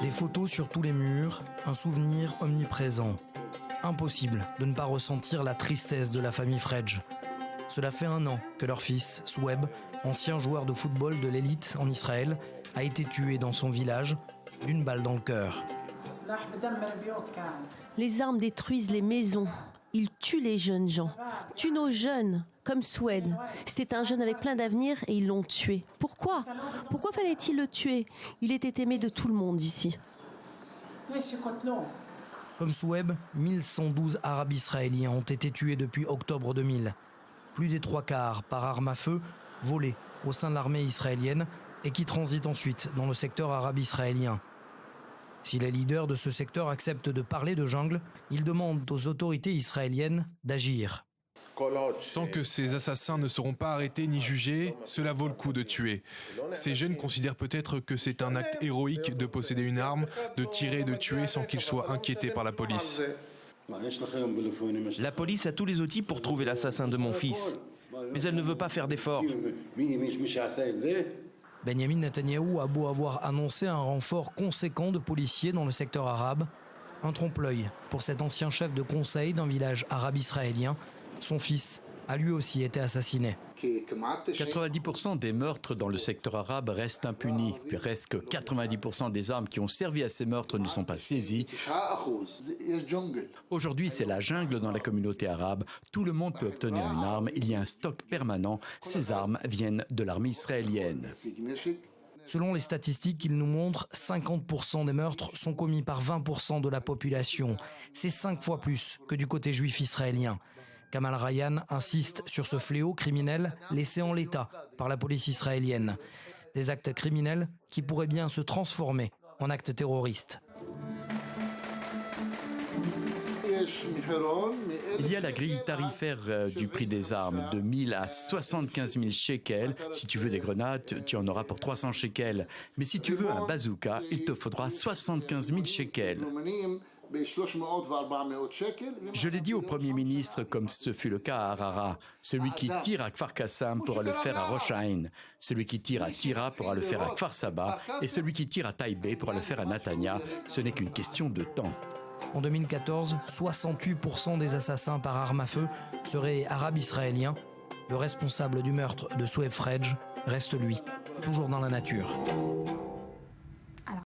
Des photos sur tous les murs, un souvenir omniprésent. Impossible de ne pas ressentir la tristesse de la famille Fredj. Cela fait 1 an que leur fils, Soueb, ancien joueur de football de l'élite en Israël, a été tué dans son village d'une balle dans le cœur. Les armes détruisent les maisons. Ils tuent les jeunes gens, tuent nos jeunes, comme Soueb. C'était un jeune avec plein d'avenir et ils l'ont tué. Pourquoi ? Pourquoi fallait-il le tuer ? Il était aimé de tout le monde ici. Comme Soueb, 1112 Arabes israéliens ont été tués depuis octobre 2000. Plus des 3/4 par arme à feu, volées au sein de l'armée israélienne et qui transitent ensuite dans le secteur arabe israélien. Si les leaders de ce secteur acceptent de parler de jungle, ils demandent aux autorités israéliennes d'agir. Tant que ces assassins ne seront pas arrêtés ni jugés, cela vaut le coup de tuer. Ces jeunes considèrent peut-être que c'est un acte héroïque de posséder une arme, de tirer et de tuer sans qu'ils soient inquiétés par la police. La police a tous les outils pour trouver l'assassin de mon fils, mais elle ne veut pas faire d'efforts. Benyamin Netanyahou a beau avoir annoncé un renfort conséquent de policiers dans le secteur arabe, un trompe-l'œil pour cet ancien chef de conseil d'un village arabe israélien. Son fils a lui aussi été assassiné. 90% des meurtres dans le secteur arabe restent impunis. Presque 90% des armes qui ont servi à ces meurtres ne sont pas saisies. Aujourd'hui, c'est la jungle dans la communauté arabe. Tout le monde peut obtenir une arme. Il y a un stock permanent. Ces armes viennent de l'armée israélienne. Selon les statistiques qu'ils nous montrent, 50% des meurtres sont commis par 20% de la population. C'est 5 fois plus que du côté juif israélien. Kamal Ryan insiste sur ce fléau criminel laissé en l'état par la police israélienne. Des actes criminels qui pourraient bien se transformer en actes terroristes. Il y a la grille tarifaire du prix des armes, de 1000 à 75 000 shekels. Si tu veux des grenades, tu en auras pour 300 shekels. Mais si tu veux un bazooka, il te faudra 75 000 shekels. Je l'ai dit au Premier ministre, comme ce fut le cas à Harara. Celui qui tire à Kfar Qassam pourra le faire à Rosh Haïn. Celui qui tire à Tira pourra le faire à Kfar Saba. Et celui qui tire à Taïbé pourra le faire à Natania. Ce n'est qu'une question de temps. En 2014, 68% des assassins par arme à feu seraient arabes israéliens. Le responsable du meurtre de Soueb Fredj reste lui, toujours dans la nature.